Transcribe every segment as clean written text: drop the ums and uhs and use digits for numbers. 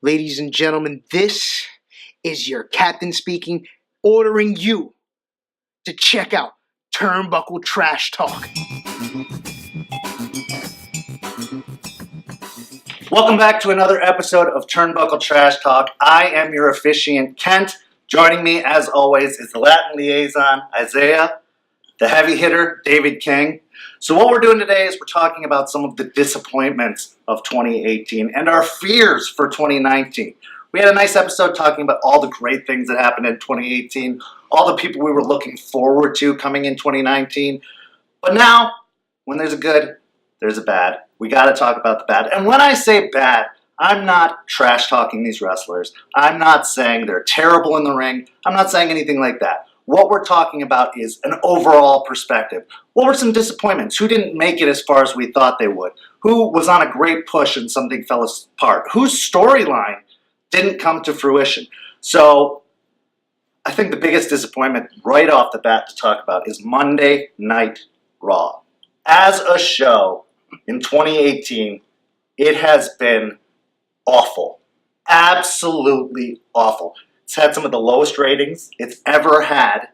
Ladies and gentlemen, this is your captain speaking, ordering you to check out Turnbuckle Trash Talk. Welcome back to another episode of Turnbuckle Trash Talk. I am your officiant, Kent. Joining me, as always, is the Latin liaison, Isaiah, the heavy hitter, David King. So what we're doing today is we're talking about some of the disappointments of 2018 and our fears for 2019. We had a nice episode talking about all the great things that happened in 2018, all the people we were looking forward to coming in 2019. But now, when there's a good, there's a bad. We got to talk about the bad. And when I say bad, I'm not trash talking these wrestlers. I'm not saying they're terrible in the ring. I'm not saying anything like that. What we're talking about is an overall perspective. What were some disappointments? Who didn't make it as far as we thought they would? Who was on a great push and something fell apart? Whose storyline didn't come to fruition? So I think the biggest disappointment right off the bat to talk about is Monday Night Raw. As a show in 2018, it has been awful. Absolutely awful. It's had some of the lowest ratings it's ever had.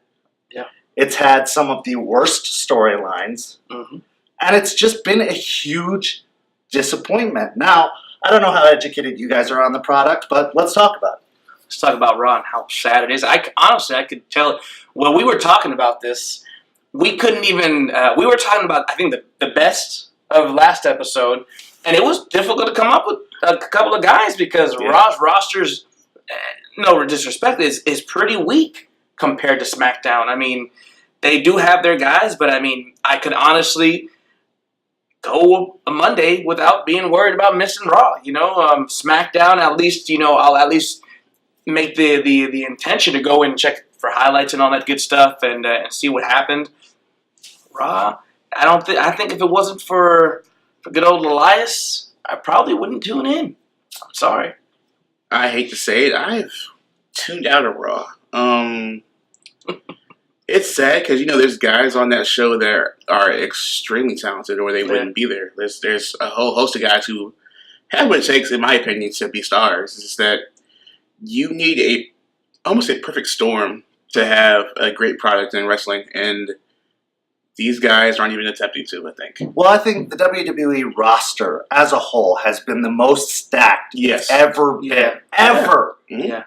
Yeah. It's had some of the worst storylines. Mm-hmm. And it's just been a huge disappointment. Now, I don't know how educated you guys are on the product, but let's talk about it. Let's talk about Raw and how sad it is. Honestly, I could tell when we were talking about this, we couldn't even, we were talking about, I think, the best of last episode, and it was difficult to come up with a couple of guys because Raw's roster's, no disrespect, is pretty weak compared to SmackDown. I mean, they do have their guys, but I mean, I could honestly go a Monday without being worried about missing Raw. You know, SmackDown, at least, you know, I'll at least make the intention to go in and check for highlights and all that good stuff and see what happened. Raw, I think if it wasn't for good old Elias, I probably wouldn't tune in. I'm sorry. I hate to say it, I've tuned out of Raw. It's sad because, you know, there's guys on that show that are extremely talented or they wouldn't be there. There's a whole host of guys who have what it takes, in my opinion, to be stars. It's just that you need almost a perfect storm to have a great product in wrestling, and these guys aren't even attempting to, I think. Well, I think the WWE roster as a whole has been the most stacked it's ever been. Ever. Yeah.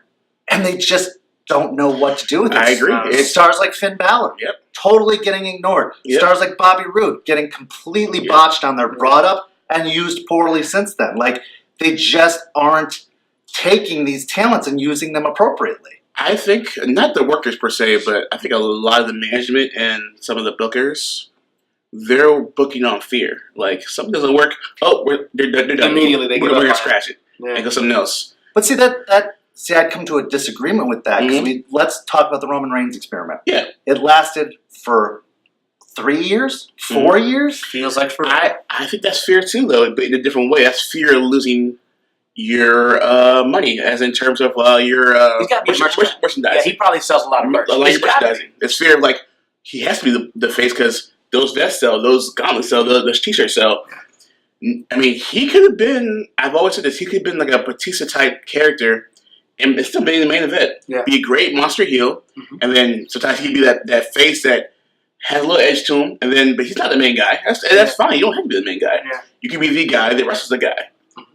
And they just don't know what to do with it. I agree. It's stars like Finn Balor. Yep. Totally getting ignored. Yep. Stars like Bobby Roode getting completely botched on their brought up and used poorly since then. Like, they just aren't taking these talents and using them appropriately. I think, not the workers per se, but I think a lot of the management and some of the bookers, they're booking on fear. Like, something doesn't work, they're done. Immediately we're going to scratch it and go something else. But see, I'd come to a disagreement with that because let's talk about the Roman Reigns experiment. Yeah. It lasted for 3 years? 4 years? Feels like for I think that's fear too, though, but in a different way. That's fear of losing your money, as in terms of your he's got to be merchandising. Yeah, he probably sells a lot of merch. A lot of merchandising. It's fear of, like, he has to be the face because those vests sell, those gauntlets sell, those t-shirts sell. I mean, he could have been, I've always said this, he could have been like a Batista-type character and it's still being the main event. Yeah. Be a great monster heel, and then sometimes he'd be that face that has a little edge to him, but he's not the main guy. That's fine. You don't have to be the main guy. Yeah. You can be the guy that wrestles the guy.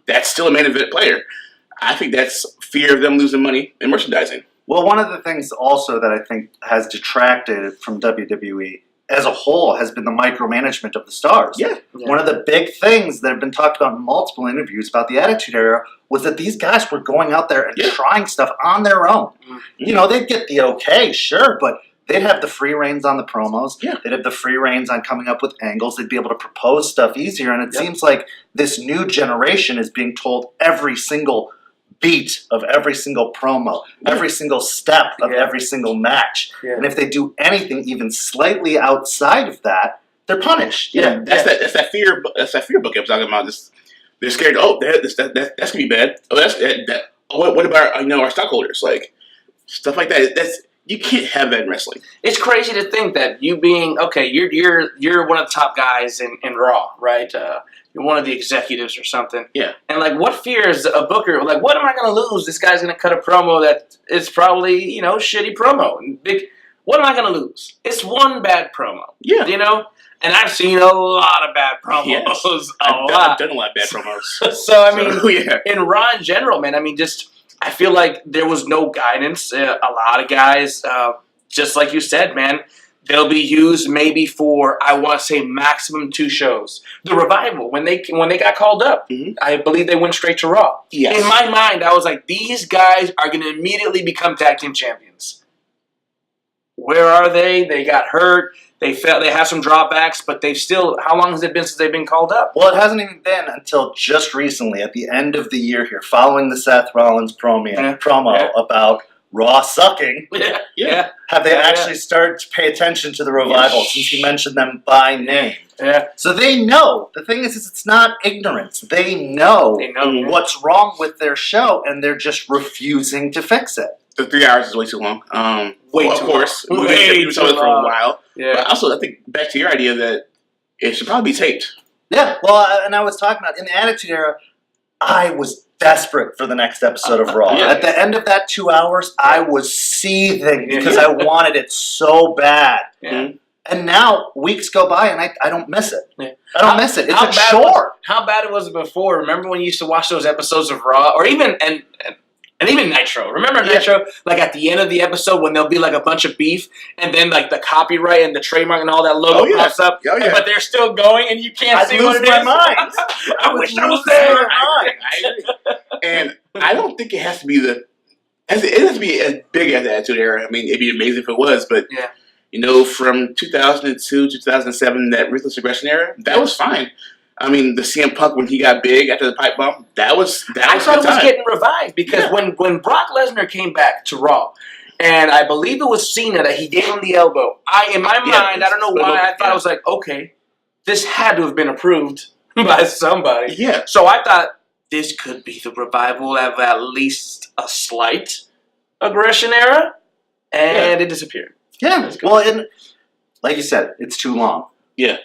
That's still a main event player. I think that's fear of them losing money in merchandising. Well, one of the things also that I think has detracted from WWE as a whole has been the micromanagement of the stars. Yeah. One of the big things that have been talked about in multiple interviews about the Attitude Era was that these guys were going out there and trying stuff on their own. You know, they'd get the okay, sure, but they'd have the free reins on the promos. Yeah. They'd have the free reins on coming up with angles. They'd be able to propose stuff easier. And it seems like this new generation is being told every single beat of every single promo, every single step of every single match. Yeah. And if they do anything even slightly outside of that, they're punished. That's that fear book I was talking about. They're scared. Oh, that's gonna be bad. Oh, what about our stockholders? Like, stuff like that. You can't have that in wrestling. It's crazy to think that you being you're one of the top guys in Raw, right? one of the executives or something. Yeah. And like, what fear is a booker? Like, what am I going to lose? This guy's going to cut a promo that is probably, shitty promo. And what am I going to lose? It's one bad promo. Yeah. And I've seen a lot of bad promos. Yes. I've done a lot of bad promos. So, I mean, yeah. in Raw in general, man, I mean, I feel like there was no guidance. A lot of guys, just like you said, man, they'll be used maybe for, I want to say, maximum 2 shows. The Revival, when they got called up, I believe they went straight to Raw. Yes. In my mind, I was like, these guys are going to immediately become tag team champions. Where are they? They got hurt. They have some drawbacks, but they've still. How long has it been since they've been called up? Well, it hasn't even been until just recently, at the end of the year here, following the Seth Rollins promo about Raw sucking. Yeah. Have they actually started to pay attention to the Revival since he mentioned them by name? Yeah. So they know. The thing is it's not ignorance. They know what's wrong with their show, and they're just refusing to fix it. The 3 hours is way too long. Way of too course. long. We've been for a while. Yeah. But also, I think back to your idea that it should probably be taped. Yeah, well, and I was talking about in the Attitude Era, I was desperate for the next episode of Raw. Yeah. At the end of that 2 hours, I was seething because I wanted it so bad. Yeah. And now weeks go by and I don't miss it. Yeah. I don't miss it. It's a chore. How bad it was before? Remember when you used to watch those episodes of Raw, or even and even Nitro? Remember Nitro? Like at the end of the episode when there'll be like a bunch of beef, and then like the copyright and the trademark and all that logo pops up, but they're still going, and you can't see what it is. I'd lose my mind. I wish I was there. I agree. And I don't think it has to be it has to be as big as the Attitude Era. I mean, it'd be amazing if it was, but from 2002 to 2007, that Ruthless Aggression era, that was fine. I mean, the CM Punk when he got big after the pipe bomb, that was I thought it was getting revived because when Brock Lesnar came back to Raw, and I believe it was Cena that he gave him the elbow. In my mind, I don't know why, I thought I was like, okay, this had to have been approved by somebody. Yeah. So I thought this could be the revival of at least a slight aggression era, and it disappeared. Yeah. Well, and like you said, it's too long. Yeah.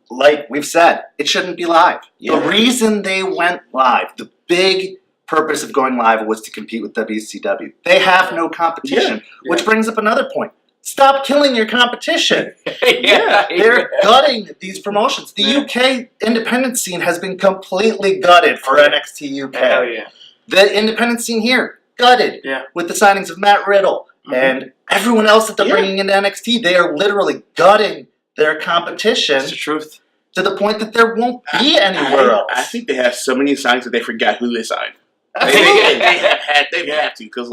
Like we've said, it shouldn't be live. Yeah. The reason they went live, the big purpose of going live was to compete with WCW. They have no competition, which brings up another point. Stop killing your competition. They're gutting these promotions. The UK independent scene has been completely gutted for NXT UK. Hell yeah. The independent scene here, gutted with the signings of Matt Riddle and everyone else that they're bringing into NXT. They are literally gutting their competition. That's the truth. To the point that there won't be anywhere else. I think they have so many signs that they forgot who they signed. Absolutely. They have to because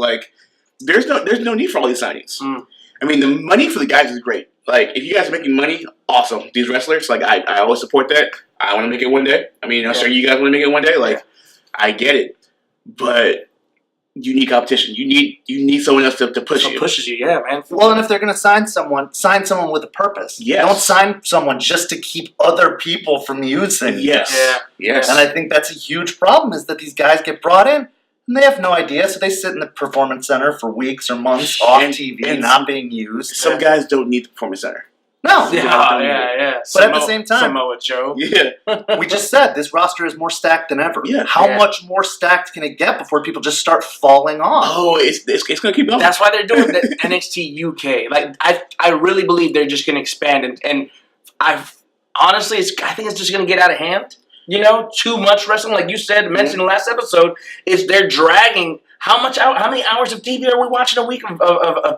there's no need for all these signings. I mean, the money for the guys is great. Like, if you guys are making money, awesome. These wrestlers, I always support that. I want to make it one day. I mean, I'm sure you guys want to make it one day. I get it, but you need competition. You need someone else to push you. Pushes you, yeah, man. Well, and if they're going to sign someone with a purpose. Yes. Don't sign someone just to keep other people from using. Yes. Yes. And I think that's a huge problem is that these guys get brought in and they have no idea, so they sit in the performance center for weeks or months off TV, not being used. Some guys don't need the performance center. No. Yeah. But at the same time, Samoa Joe. Yeah. we just said this roster is more stacked than ever. Yeah. How much more stacked can it get before people just start falling off? Oh, it's going to keep going. That's why they're doing the NXT UK. I really believe they're just going to expand, and I think it's just going to get out of hand. Too much wrestling, like you said, mentioned in the last episode, is they're dragging. How many hours of TV are we watching a week of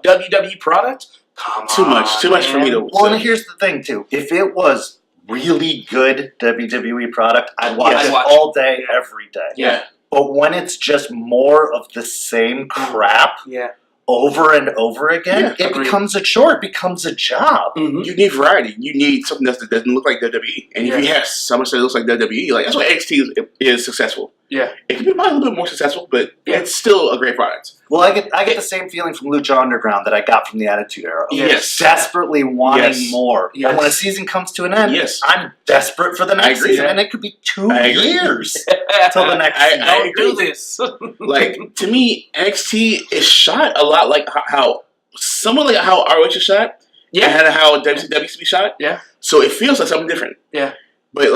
WWE product? Come too on, much for me to. Well, and here's the thing too. If it was really good WWE product, I'd watch it all day, every day. Yeah. But when it's just more of the same crap over and over again, it becomes a chore. It becomes a job. Mm-hmm. You need variety. You need something that doesn't look like WWE. And if you have someone that looks like WWE, that's why NXT is successful. Yeah. It can be probably a little bit more successful, but it's still a great product. Well, I get the same feeling from Lucha Underground that I got from the Attitude Era. Yes. Desperately wanting more. Yes. And when a season comes to an end, I'm desperate for the next season. And it could be 2 years till the next season. Don't do this. To me, NXT is shot a lot like how ROH is shot. Yeah. And how WCW used to be shot. Yeah. So it feels like something different. Yeah. But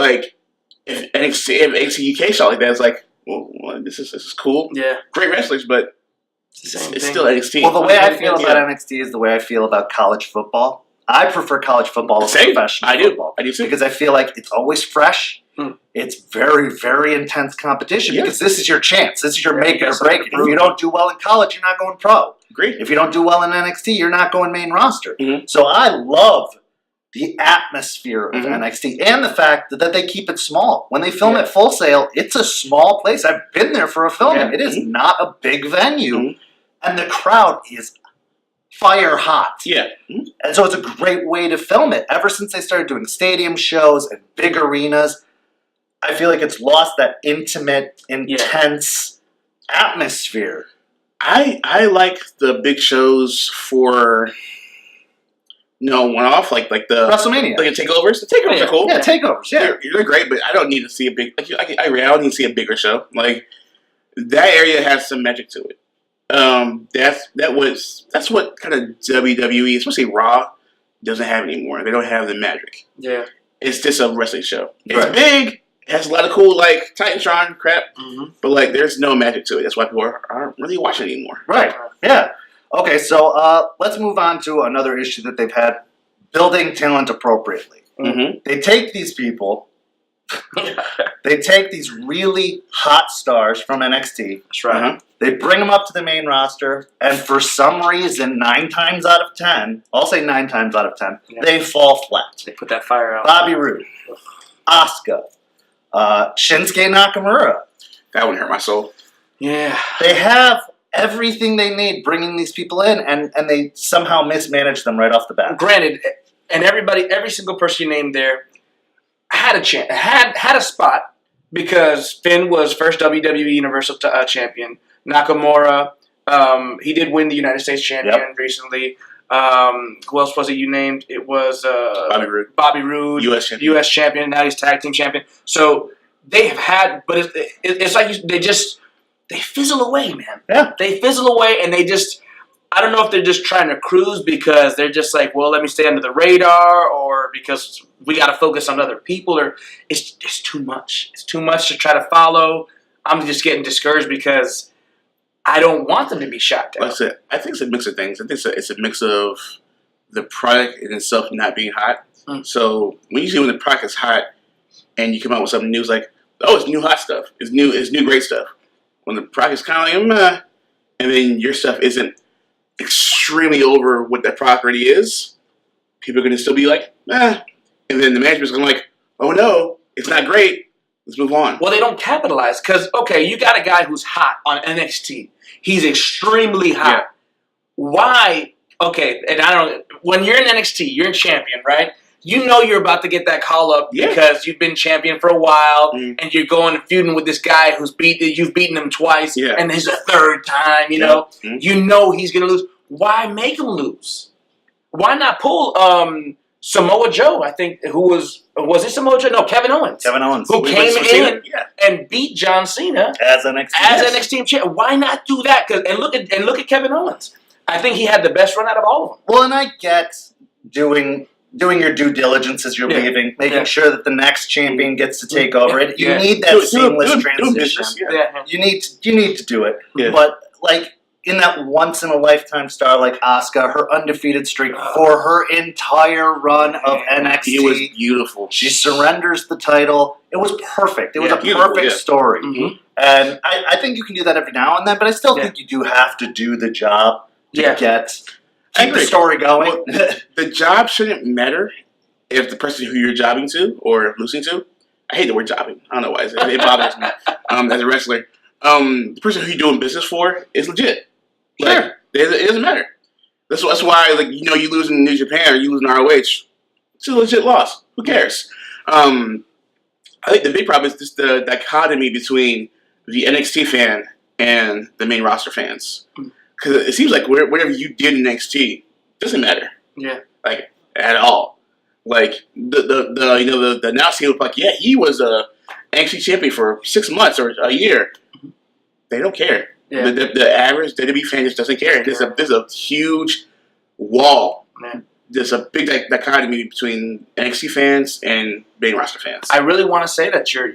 if NXT UK shot like that, it's like, well, this is cool. Yeah. Great wrestlers, but it's still NXT. Well, the way I feel about NXT is the way I feel about college football. I prefer college football over professional football. I do too. Because I feel like it's always fresh. It's very, very intense competition because this is your chance. This is your make it or break it. If you don't do well in college, you're not going pro. Great. If you don't do well in NXT, you're not going main roster. Mm-hmm. So I love the atmosphere of NXT and the fact that they keep it small. When they film at Full Sail, it's a small place. I've been there for a filming. It is not a big venue. And the crowd is fire hot. Yeah. And so it's a great way to film it. Ever since they started doing stadium shows and big arenas, I feel like it's lost that intimate, intense atmosphere. I like the big shows for one-off, like the WrestleMania. Like the takeovers. The takeovers are cool. Yeah, takeovers. Yeah. They're great, but I don't need to see a big I don't need to see a bigger show. Like that area has some magic to it. That's what kind of WWE, especially Raw, doesn't have anymore. They don't have the magic. Yeah. It's just a wrestling show. It's big. It has a lot of cool Titantron crap, but there's no magic to it. That's why people aren't really watching anymore. Right. Yeah. Okay, so let's move on to another issue that they've had: building talent appropriately. They take these people. They take these really hot stars from NXT. That's right. They bring them up to the main roster, and for some reason, 9 times out of 10, I'll say 9 times out of 10, they fall flat. They put that fire out. Bobby Roode, Asuka, Shinsuke Nakamura. That one hurt my soul. Yeah. They have everything they need bringing these people in, and they somehow mismanage them right off the bat. Granted, and every single person you named there had a chance, had a spot, because Finn was first WWE Universal Champion. Nakamura, he did win the United States Champion recently. Who else was it you named? It was Bobby Roode, U.S. Champion. Now he's Tag Team Champion. So they have had, but it's like they fizzle away, man. Yeah, they fizzle away, and I don't know if they're just trying to cruise because they're just like, well, let me stay under the radar, or because we got to focus on other people, or it's too much. It's too much to try to follow. I'm just getting discouraged because I don't want them to be shot down. I think it's a mix of things. I think it's a mix of the product in itself not being hot. So when the product is hot and you come out with something new, it's like, oh, it's new hot stuff. It's new great stuff. When the product is kind of like, meh, and then your stuff isn't extremely over what that product already is, people are going to still be like, eh. And then the management's going to be like, oh no, it's not great. Let's move on. Well, they don't capitalize because, okay, you got a guy who's hot on NXT. He's extremely hot. Yeah. Why? Okay, and when you're in NXT, you're a champion, right? You know you're about to get that call up because you've been champion for a while, and you're going and feuding with this guy you've beaten him twice, and this is the third time, you know. You know he's going to lose. Why make him lose? Why not pull Samoa Joe, I think, who was it Samoa Joe? No, Kevin Owens. Who came in and beat John Cena as NXT champion. Why not do that? And look at Kevin Owens. I think he had the best run out of all of them. Well, and I get doing your due diligence as you're leaving, making sure that the next champion gets to take over it. You need that seamless transition. You need to do it. Yeah. But in that once-in-a-lifetime star like Asuka, her undefeated streak for her entire run of NXT. It was beautiful. She surrenders the title. It was perfect. It was a perfect story. And I think you can do that every now and then, but I still think you do have to do the job to keep the story going. Well, the job shouldn't matter if the person who you're jobbing to or losing to. I hate the word jobbing. I don't know why. It bothers me as a wrestler. The person who you're doing business for is legit. Sure. It doesn't matter. That's why, you lose in New Japan or you lose in ROH. It's a legit loss. Who cares? I think the big problem is just the dichotomy between the NXT fan and the main roster fans. Because it seems like whatever you did in NXT doesn't matter. Yeah. At all. The announce team was he was a NXT champion for 6 months or a year. They don't care. Yeah. The average WWE fan just doesn't care. There's a huge wall there's a big dichotomy between NXT fans and main roster fans. I really want to say that your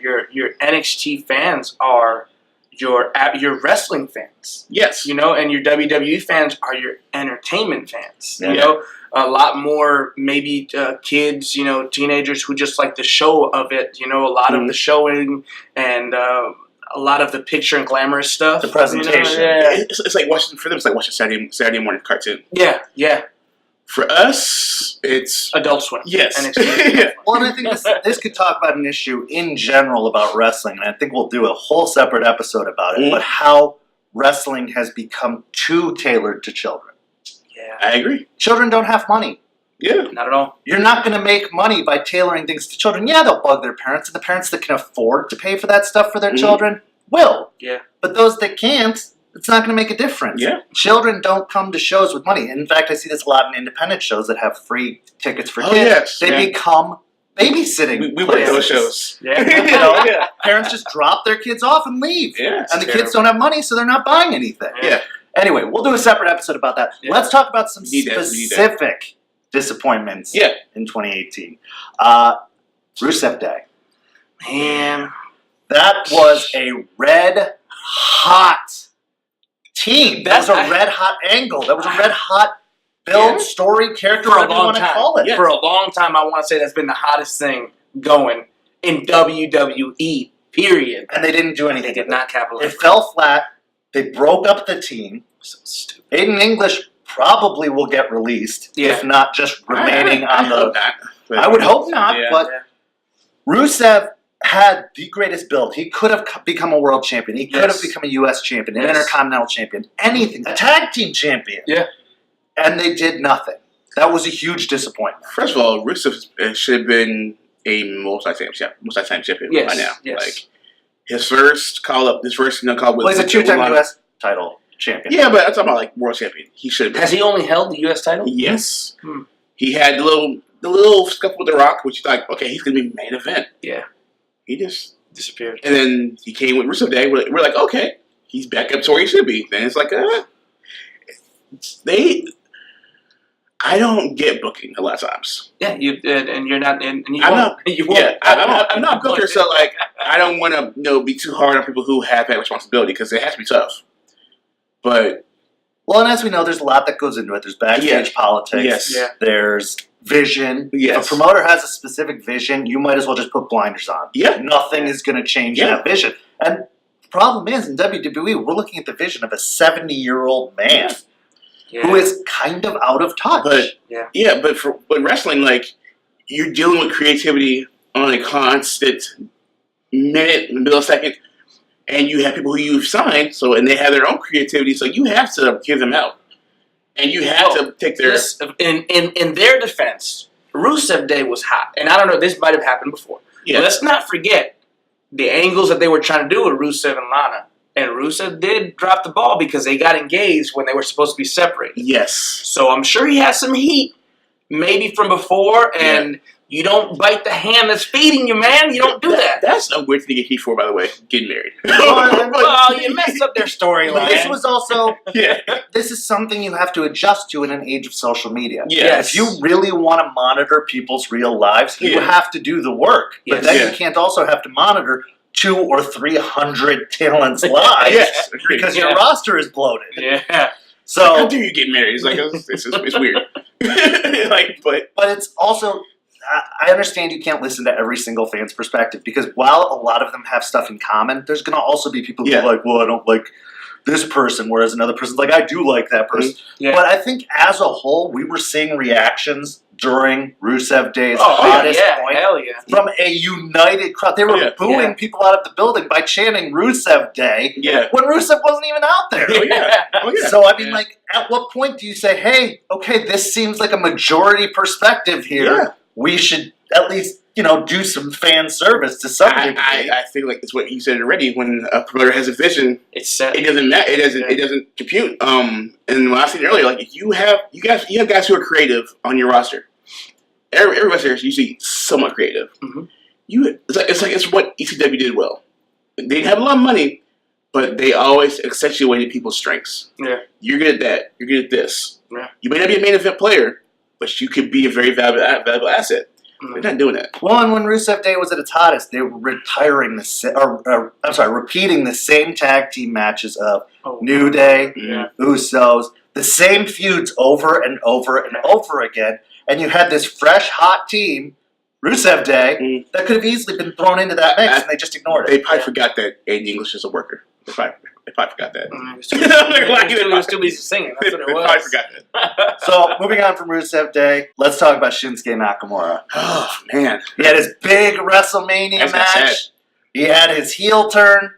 NXT fans are your wrestling fans. Yes. You know, and your WWE fans are your entertainment fans. Yeah. You know, a lot more maybe kids, you know, teenagers who just like the show of it. You know, a lot of the showing and a lot of the picture and glamorous stuff. The presentation. You know? Yeah. It's like watching, for them, it's like watching Saturday morning cartoon. Yeah. For us, it's Adult Swim. yes. NXT. Yeah. Well, and I think this could talk about an issue in general about wrestling, and I think we'll do a whole separate episode about it, but how wrestling has become too tailored to children. Yeah. I agree. Children don't have money. Yeah. Not at all. You're not going to make money by tailoring things to children. Yeah, they'll bug their parents, and the parents that can afford to pay for that stuff for their children will. Yeah. But those that can't, it's not going to make a difference. Yeah. Children don't come to shows with money. In fact, I see this a lot in independent shows that have free tickets for kids. Yes. They become babysitting. We went to those places. shows. Yeah. You know, parents just drop their kids off and leave. Yeah. And the kids don't have money, so they're not buying anything. Yeah. Anyway, we'll do a separate episode about that. Yeah. Let's talk about some We need that. specific disappointments Yeah. in 2018. Rusev Day. Man. That was a red hot team. That was a red hot angle. That was a red hot build, story, character, For a whatever you long want to time. call it. Yeah. For a long time, I want to say that's been the hottest thing going in WWE, period. And they didn't do They anything. did with not it. capitalize. It fell flat. They broke up the team. So stupid. Aiden English probably will get released, Yeah. if not just remaining I on the. hope not, but- I would hope not, Yeah. but Yeah. Rusev had the greatest build. He could have become a world champion. He could have Yes. become a U.S. champion, an Yes. intercontinental champion, anything, a tag team champion. Yeah. And they did nothing. That was a huge disappointment. First of all, Rusev should have been a multi-time champion Yes, by now. yes. Like his first call up, with Well, he's a two-time with U.S. title champion. Yeah, but I'm talking about like world champion. He should have been. Has he only held the U.S. title? Yes. Hmm. He had the little scuffle with The Rock, which you thought, okay, he's gonna be main event. Yeah. He just Disappeared. and then he came with Rusev Day. We're like, okay, he's back up to where he should be. Then it's like, I don't get booking a lot of times. Yeah, you and you're not, and you I'm won't. not. You won't. Yeah, I'm not a booker, so like I don't want to be too hard on people who have that responsibility because it has to be tough. But Well, and as we know, there's a lot that goes into it. There's backstage politics. Yes. Yeah. There's vision. Yes. If a promoter has a specific vision, you might as well just put blinders on. Yeah. Nothing is going to change Yeah. that vision. And the problem is, in WWE, we're looking at the vision of a 70-year-old man Yeah. who is kind of out of touch. But Yeah. but wrestling, like you're dealing with creativity on a constant minute, millisecond, and you have people who you've signed, and they have their own creativity, so you have to give them out, and you have to take their. In their defense, Rusev Day was hot, and I don't know. This might have happened before. Yeah. Let's not forget the angles that they were trying to do with Rusev and Lana. And Rusev did drop the ball because they got engaged when they were supposed to be separated. Yes. So I'm sure he has some heat, maybe from before, and you don't bite the hand that's feeding you, man. You don't do that. That's a weird thing to get heat for, by the way. Getting married. Well, you messed up their But storyline. this was also, Yeah. this is something you have to adjust to in an age of social media. Yes. If you really want to monitor people's real lives, you Yeah. have to do the work. But Yes. then Yeah. you can't also have to monitor 200 or 300 talents live Yes. Agreed. because your Yeah. roster is bloated. Yeah. How So, do you get married? It's like it's weird. but but it's also, I understand you can't listen to every single fan's perspective because while a lot of them have stuff in common, there's going to also be people who Yeah. are like, well, I don't like this person, whereas another person's like, I do like that person. Yeah. But I think as a whole, we were seeing reactions during Rusev Day's Oh, hottest yeah. point Hell yeah. from a united crowd. They were Yeah. booing Yeah. people out of the building by chanting Rusev Day yeah. when Rusev wasn't even out there. Oh yeah. Oh yeah. So, I mean, Yeah. like, at what point do you say, hey, okay, this seems like a majority perspective here. Yeah. We should at least, do some fan service to some degree. I think like it's what you said already. When a promoter has a vision, It's set. it doesn't matter. It doesn't compute. And when I said earlier, like if you have guys who are creative on your roster. Every wrestler is usually somewhat creative. Mhm. It's what ECW did well. They didn't have a lot of money, but they always accentuated people's strengths. Yeah. You're good at that. You're good at this. Yeah. You may not be a main event player, but you could be a very valuable asset. They're not doing that. Well, and when Rusev Day was at its hottest, they were repeating the same tag team matches of New Day, Usos, the same feuds over and over and over again, and you had this fresh, hot team, Rusev Day, that could have easily been thrown into that mix, and they just ignored it. They probably forgot that Aiden English is a worker. They probably forgot that. He was too busy singing. That's what it They was. probably forgot that. So, moving on from Rusev Day, let's talk about Shinsuke Nakamura. Oh, man. He had his big WrestleMania match. He had his heel turn.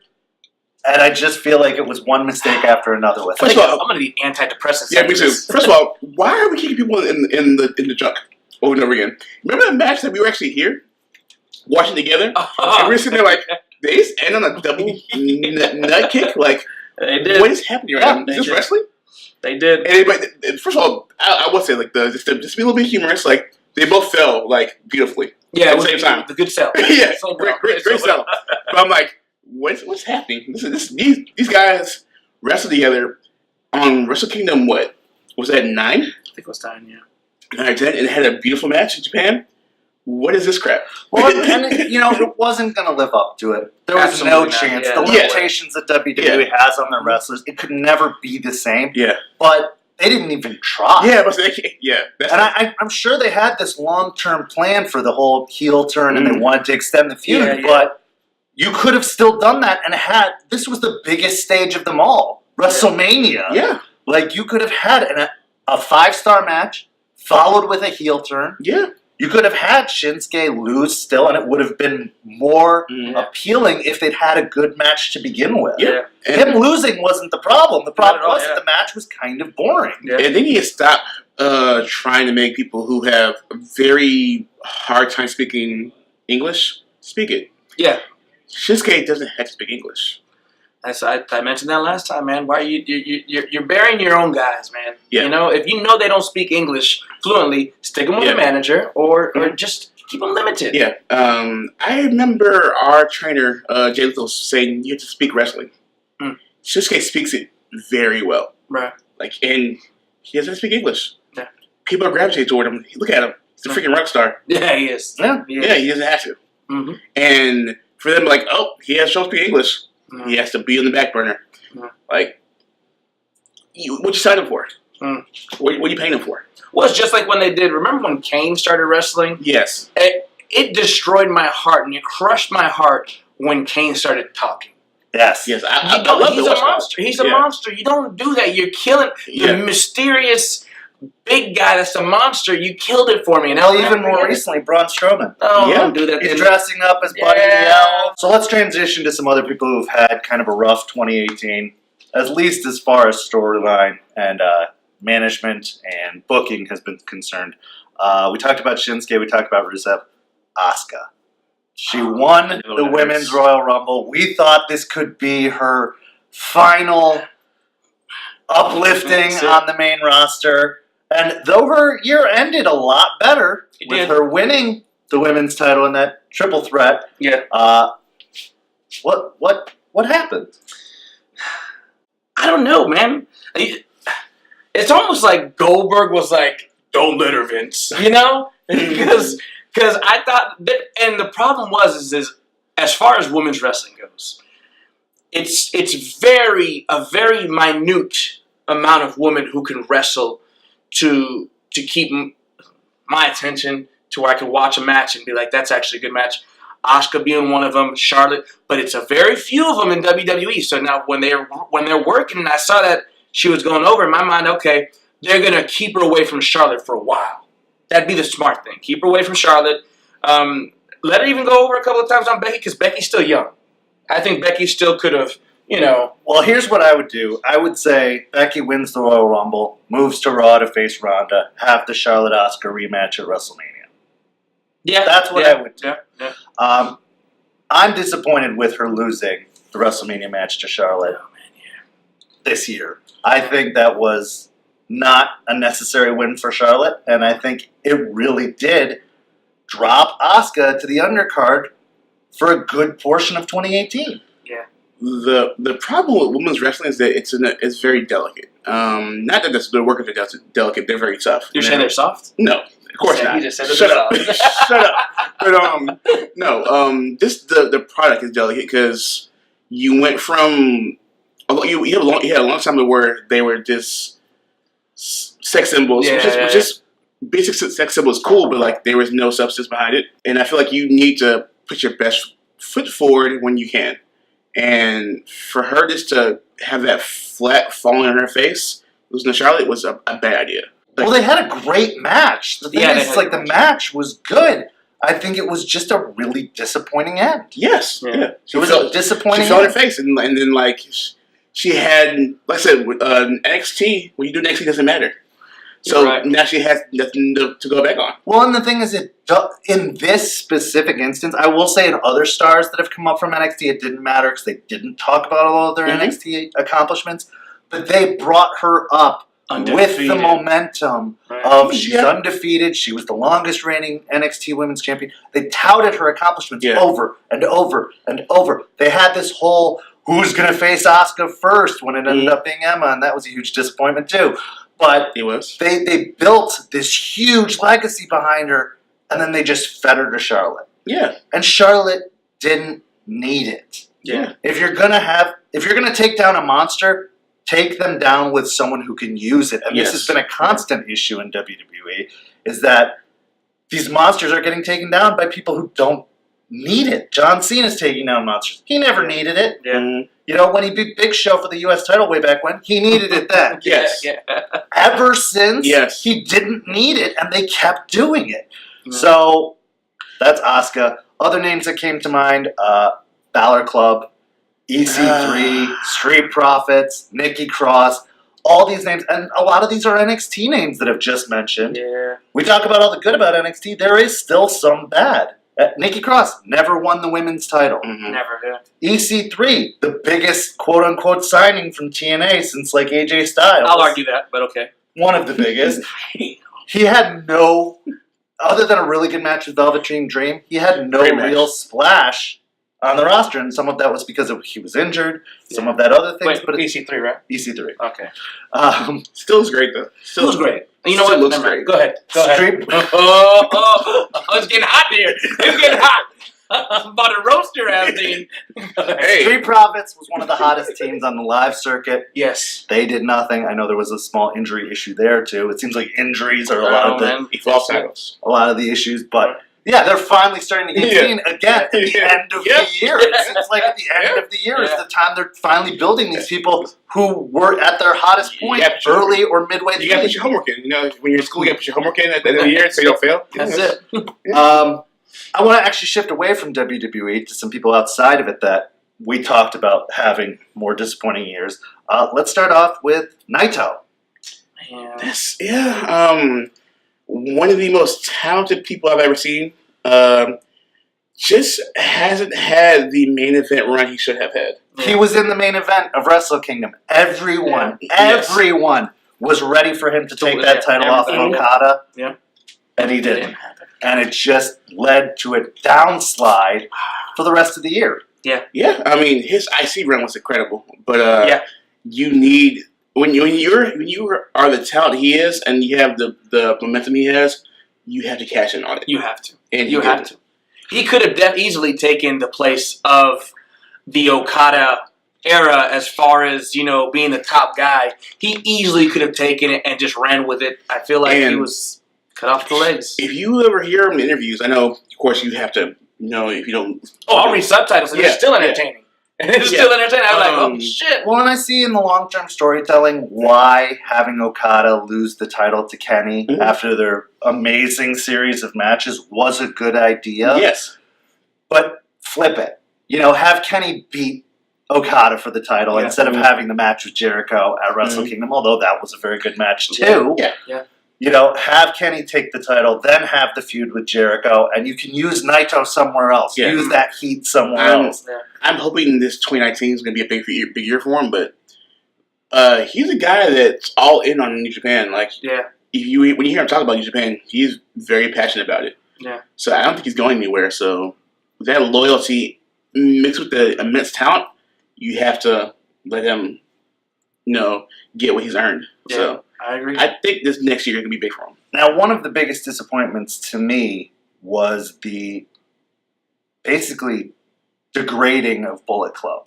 And I just feel like it was one mistake after another with I'm it. going to need antidepressants. Yeah, me too. First of all, why are we kicking people in the junk over and over again? Remember that match that we were actually here watching together? And we were sitting there like, they just end on a double nut kick? Like, they did. what is happening right now? Is this wrestling? They did. And first of all, I would say, like, just to be a little bit humorous, like, they both fell, like, beautifully. Yeah, at the same time. The good sell. Yeah, great sell. But I'm like, what's happening? These guys wrestled together on Wrestle Kingdom, what? Was that 9? I think it was 9, yeah. 9, 10, and had a beautiful match in Japan. What is this crap? Well, and it wasn't going to live up to it. There was no chance. The limitations that WWE has on their wrestlers, it could never be the same. Yeah. But they didn't even try. Yeah, but they can't. Yeah. And I'm sure they had this long-term plan for the whole heel turn, and they wanted to extend the feud, but you could have still done that and this was the biggest stage of them all, WrestleMania. Yeah. Like, you could have had a 5-star match followed with a heel turn. Yeah. You could have had Shinsuke lose still, and it would have been more appealing if they'd had a good match to begin with. Yeah. Him losing wasn't the problem. The problem was that the match was kind of boring. Yeah. And they need to stop trying to make people who have a very hard time speaking English speak it. Yeah. Shinsuke doesn't have to speak English. I mentioned that last time, man. Why are you're burying your own guys, man? Yeah. You know, if you know they don't speak English fluently, stick them with a manager or just keep them limited. Yeah. I remember our trainer, Jay Lethal, saying you have to speak wrestling. Shinsuke speaks it very well. Right. Like, and he doesn't speak English. Yeah. People gravitate toward him. Look at him. He's a freaking rock star. Yeah, he is. Yeah. He is. Yeah, he doesn't have to. Mm-hmm. And for them, like, oh, he has to speak English. He has to be on the back burner. Like, what you signed him for? What are you paying him for? Well, it's just like when they did. Remember when Kane started wrestling? Yes. It destroyed my heart and it crushed my heart when Kane started talking. Yes. Yes. I love he's a monster. He's a monster. You don't do that. You're killing the mysterious big guy that's a monster. You killed it for me. And even more recently, Braun Strowman. Oh, don't do that. He's dressing up as Buddy the Elf. So let's transition to some other people who've had kind of a rough 2018, at least as far as storyline and management and booking has been concerned. We talked about Shinsuke. We talked about Rusev. Asuka. She won the Women's Royal Rumble. We thought this could be her final uplifting on the main roster. And though her year ended a lot better with her winning the women's title in that triple threat, what happened? I don't know, man. It's almost like Goldberg was like, "Don't let her, Vince," you know, because I thought, and the problem is as far as women's wrestling goes, it's a very minute amount of women who can wrestle to keep my attention to where I can watch a match and be like, that's actually a good match. Asuka being one of them, Charlotte, but it's a very few of them in WWE. So now when they're working, and I saw that she was going over in my mind, okay, they're gonna keep her away from Charlotte for a while. That'd be the smart thing. Keep her away from Charlotte. Let her even go over a couple of times on Becky because Becky's still young. I think Becky still could have. Well, here's what I would do. I would say Becky wins the Royal Rumble, moves to Raw to face Ronda, have the Charlotte Asuka rematch at WrestleMania. Yeah, that's what I would do. Yeah. I'm disappointed with her losing the WrestleMania match to Charlotte this year. I think that was not a necessary win for Charlotte, and I think it really did drop Asuka to the undercard for a good portion of 2018. the problem with women's wrestling is that it's very delicate. Not that the workers are delicate; they're very tough. You're saying they're soft? No, of course You not. just said Shut they're up. soft. Shut up. But no. Just the product is delicate because you went from you had a long time where they were just sex symbols, which is basic sex symbol is cool, but like there was no substance behind it. And I feel like you need to put your best foot forward when you can. And for her just to have that flat falling on her face, losing to Charlotte was a bad idea. Well, they had a great match. The thing is, like, the match was good. I think it was just a really disappointing end. Yes. Yeah. It was a disappointing She fell on her end. face, and then, like, she had, like I said, with NXT, when you do NXT, it doesn't matter. So now she has nothing to go back on. Well, and the thing is, in this specific instance, I will say in other stars that have come up from NXT, it didn't matter because they didn't talk about all of their NXT accomplishments, but they brought her up with the momentum of she's undefeated. She was the longest reigning NXT Women's Champion. They touted her accomplishments over and over and over. They had this whole who's going to face Asuka first when it ended up being Emma, and that was a huge disappointment too. But it was. They built this huge legacy behind her, and then they just fed her to Charlotte. Yeah. And Charlotte didn't need it. Yeah. If you're gonna take down a monster, take them down with someone who can use it. And this has been a constant issue in WWE, is that these monsters are getting taken down by people who don't need it. John Cena's taking down monsters. He never needed it. Yeah. You know, when he beat Big Show for the U.S. title way back when, he needed it then. Yes. Ever since, Yes. he didn't need it, and they kept doing it. So, that's Asuka. Other names that came to mind, Balor Club, EC3, Street Profits, Nikki Cross, all these names, and a lot of these are NXT names that I've just mentioned. Yeah. We talk about all the good about NXT, there is still some bad. Nikki Cross never won the women's title. Never, EC3, the biggest quote-unquote signing from TNA since like AJ Styles. I'll argue that, but okay. One of the biggest. He had no, other than a really good match with Velveteen Dream, he had no real splash on the roster, and some of that was because he was injured, some of that other things. Wait, but EC3, right? EC3. Okay. Still was great, though. Still was great. You know Still what? looks Never mind. great. Go ahead. Street, It's getting hot in here. It's getting hot. I'm about to roast your ass, Dean. Street Profits was one of the hottest teams on the live circuit. Yes. They did nothing. I know there was a small injury issue there too. It seems like injuries are a lot of the issues, but yeah, they're finally starting to get seen again at the end of the year. It seems like at the end of the year is the time they're finally building these people who were at their hottest point early or midway. You got to put your homework in. You know, when you're in school, you got to put your homework in at the end of the year so you don't fail. That's it. I want to actually shift away from WWE to some people outside of it that we talked about having more disappointing years. Let's start off with Naito. One of the most talented people I've ever seen. Just hasn't had the main event run he should have had. He was in the main event of Wrestle Kingdom. Everyone was ready for him to take that title off of Okada. Yeah. And he didn't. And it just led to a downslide for the rest of the year. Yeah. Yeah. I mean, his IC run was incredible. But you need when you are the talent he is and you have the momentum he has, you have to cash in on it. You have to. And you have to. He could have easily taken the place of the Okada era as far as, you know, being the top guy. He easily could have taken it and just ran with it. I feel like he was cut off the legs. If you ever hear him in interviews, I know, of course, you have to, if you don't. Oh, I'll read subtitles and it's still entertaining. It's still entertaining. I'm like, oh, shit. Well, and I see in the long-term storytelling why having Okada lose the title to Kenny after their amazing series of matches was a good idea. Yes. But flip it. You know, have Kenny beat Okada for the title instead of having the match with Jericho at Wrestle Kingdom, although that was a very good match too. Yeah. You know, have Kenny take the title, then have the feud with Jericho, and you can use Naito somewhere else. Yeah. Use that heat somewhere else. I'm hoping this 2019 is going to be a big year for him, but he's a guy that's all in on New Japan. Like, when you hear him talk about New Japan, he's very passionate about it. Yeah. So I don't think he's going anywhere. So that loyalty mixed with the immense talent, you have to let him, get what he's earned. Yeah, So I agree. I think this next year is gonna be big for him. Now, one of the biggest disappointments to me was the basically degrading of Bullet Club.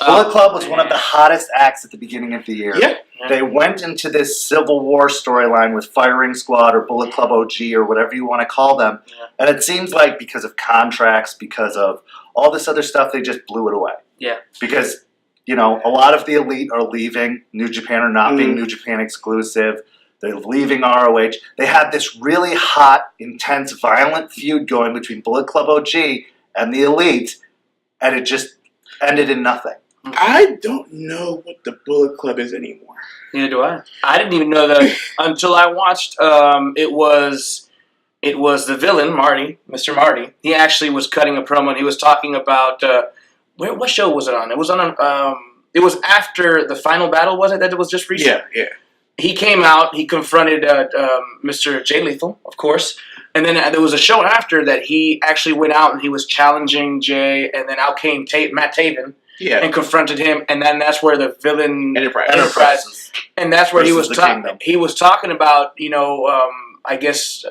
Bullet Club was one of the hottest acts at the beginning of the year. Yeah. They went into this Civil War storyline with Firing Squad or Bullet Club OG or whatever you want to call them. Yeah. And it seems like because of contracts, because of all this other stuff, they just blew it away. Yeah. Because, a lot of the elite are leaving. New Japan are not being New Japan exclusive. They're leaving ROH. They had this really hot, intense, violent feud going between Bullet Club OG and the elite, and it just ended in nothing. I don't know what the Bullet Club is anymore. Neither do I. I didn't even know that until I watched. It was the villain Marty, Mr. Marty. He actually was cutting a promo and he was talking about what show was it on? It was on. It was after the final battle. Was it that it was just recent? Yeah. He came out. He confronted Mr. Jay Lethal, of course. And then there was a show after that he actually went out and he was challenging Jay. And then out came Matt Taven. Yeah. And confronted him, and then that's where the villain Enterprises. and that's where he was talking. He was talking about, I guess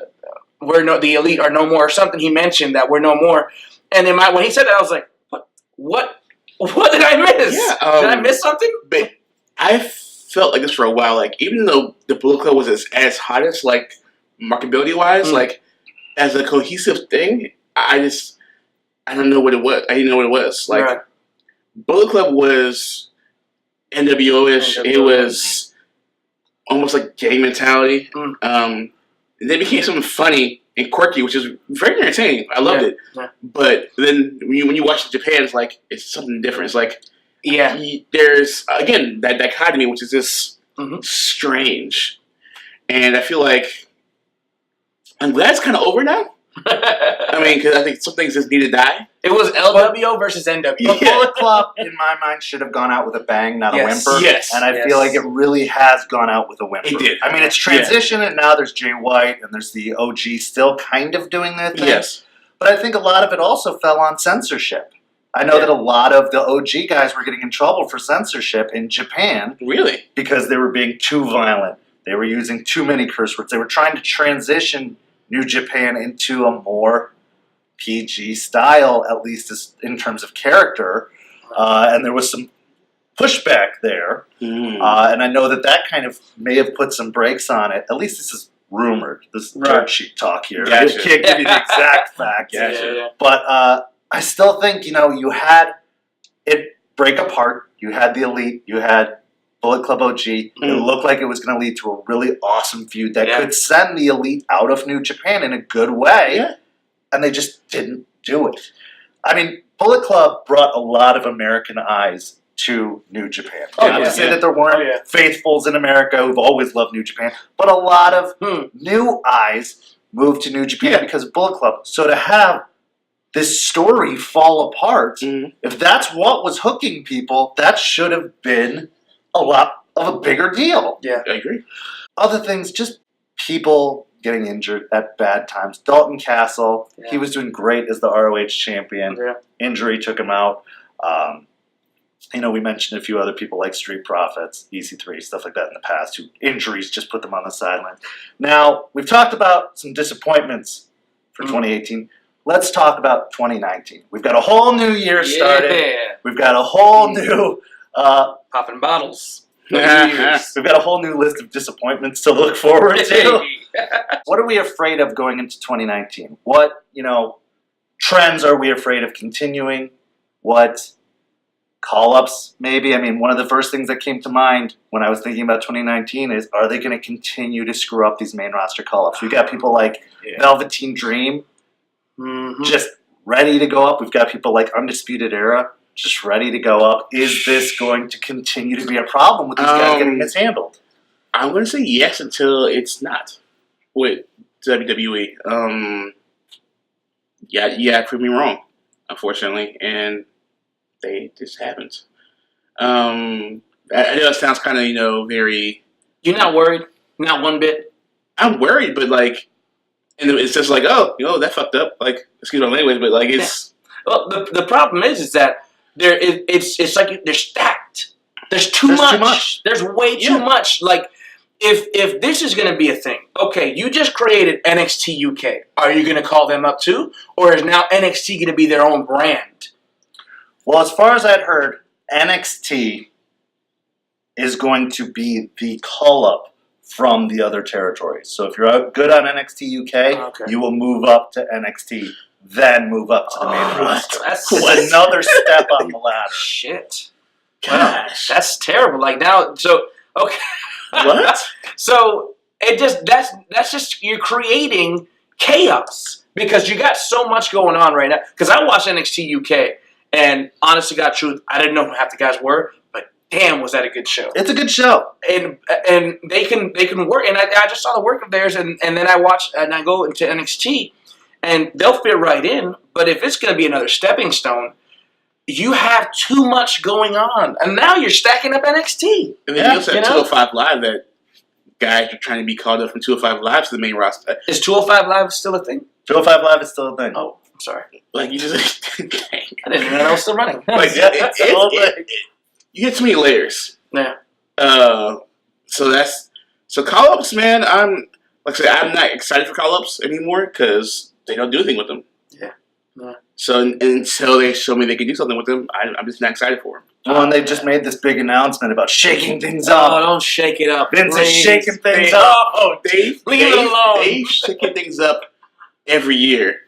the elite are no more, or something. He mentioned that we're no more, and then when he said that, I was like, what did I miss? Yeah, did I miss something? But I felt like this for a while. Like even though the Bullet Club was as hot as like marketability wise, like as a cohesive thing, I don't know what it was. I didn't know what it was. Like. Right. Bullet Club was NWO-ish. It was almost like gang mentality. They became something funny and quirky, which is very entertaining. I loved it. Yeah. But then when you watch Japan, it's something different. It's like there's again that dichotomy, which is just strange. And I feel like I'm glad it's kind of over now. I mean, because I think some things just need to die. It was LWO versus NWO. The Bullet Club, in my mind, should have gone out with a bang, not a whimper. Yes. And I feel like it really has gone out with a whimper. It did. I mean, it's transitioned, and now there's Jay White, and there's the OG still kind of doing their thing. Yes. But I think a lot of it also fell on censorship. I know that a lot of the OG guys were getting in trouble for censorship in Japan. Really? Because they were being too violent. They were using too many curse words. They were trying to transition New Japan into a more PG style, at least in terms of character. And there was some pushback there. And I know that kind of may have put some brakes on it. At least this is rumored. This is dirt sheet talk here. Gotcha. I can't give you the exact facts. Yeah. But I still think, you had it break apart. You had the elite. You had Bullet Club OG. It looked like it was going to lead to a really awesome feud that could send the elite out of New Japan in a good way. Yeah. And they just didn't do it. I mean, Bullet Club brought a lot of American eyes to New Japan. Not to say that there weren't faithfuls in America who've always loved New Japan, but a lot of new eyes moved to New Japan because of Bullet Club. So to have this story fall apart, if that's what was hooking people, that should have been a lot of a bigger deal. Yeah, I agree. Other things, just people getting injured at bad times. Dalton Castle, he was doing great as the ROH champion. Yeah. Injury took him out. We mentioned a few other people like Street Profits, EC3, stuff like that in the past, who injuries just put them on the sideline. Now, we've talked about some disappointments for 2018. Let's talk about 2019. We've got a whole new year started. We've got a whole new... popping bottles. We've got a whole new list of disappointments to look forward to. What are we afraid of going into 2019? What, trends are we afraid of continuing? What call-ups, maybe? I mean, one of the first things that came to mind when I was thinking about 2019 is, are they going to continue to screw up these main roster call-ups? We've got people like Velveteen Dream just ready to go up. We've got people like Undisputed Era just ready to go up. Is this going to continue to be a problem with these guys getting mishandled? I'm going to say yes until it's not with WWE. Prove me wrong, unfortunately, and they just haven't. I know it sounds kind of, very... You're not worried? Not one bit? I'm worried, but, and it's just like, that fucked up. Excuse my language, but, it's... Well, the problem is that it's like they're stacked. There's too much. There's way too much. Like, if this is going to be a thing, okay, you just created NXT UK. Are you going to call them up too? Or is now NXT going to be their own brand? Well, as far as I'd heard, NXT is going to be the call-up from the other territories. So if you're good on NXT UK, you will move up to NXT, then move up to the main roster. That's another step on the ladder. Shit. Gosh. Wow, that's terrible. Like now, so, okay. What? So it just that's just you're creating chaos because you got so much going on right now. Because I watched NXT UK, and honestly, God truth, I didn't know who half the guys were, but damn, was that a good show? It's a good show, and they can work. And I just saw the work of theirs, and then I watch and I go into NXT, and they'll fit right in. But if it's going to be another stepping stone, you have too much going on, and now you're stacking up NXT. And then you also have 205 Live that guys are trying to be called up from 205 Live to the main roster. Is 205 Live still a thing? 205 Live is still a thing. Oh, I'm sorry. Like you just, I didn't even know that was still running. Like you get too many layers. Yeah. So call-ups, man. I'm not excited for call-ups anymore because they don't do anything with them. Yeah. So until they show me they can do something with them, I'm just not excited for them. Well, and they just made this big announcement about shaking things up. Oh, don't shake it up. Vince is shaking things up. Oh, Dave, leave it alone. Dave's shaking things up every year.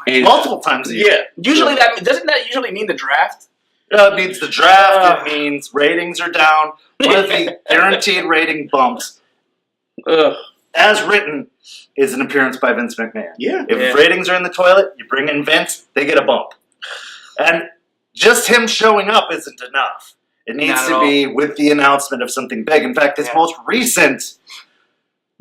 And multiple times a year. Yeah. Usually doesn't that usually mean the draft? It means the draft. It means ratings are down. One of the guaranteed rating bumps, as written, is an appearance by Vince McMahon. Yeah. If ratings are in the toilet, you bring in Vince, they get a bump. And just him showing up isn't enough. It needs to be with the announcement of something big. In fact, his most recent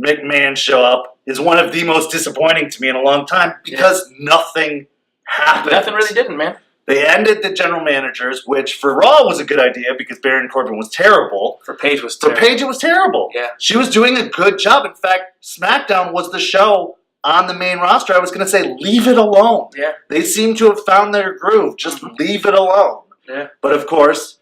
McMahon show up is one of the most disappointing to me in a long time because nothing happened. Nothing really didn't, man. They ended the general managers, which for Raw was a good idea because Baron Corbin was terrible. For Paige it was terrible. For Paige it was terrible. Yeah. She was doing a good job. In fact, SmackDown was the show on the main roster. I was going to say, leave it alone. Yeah. They seem to have found their groove. Just leave it alone. Yeah. But of course,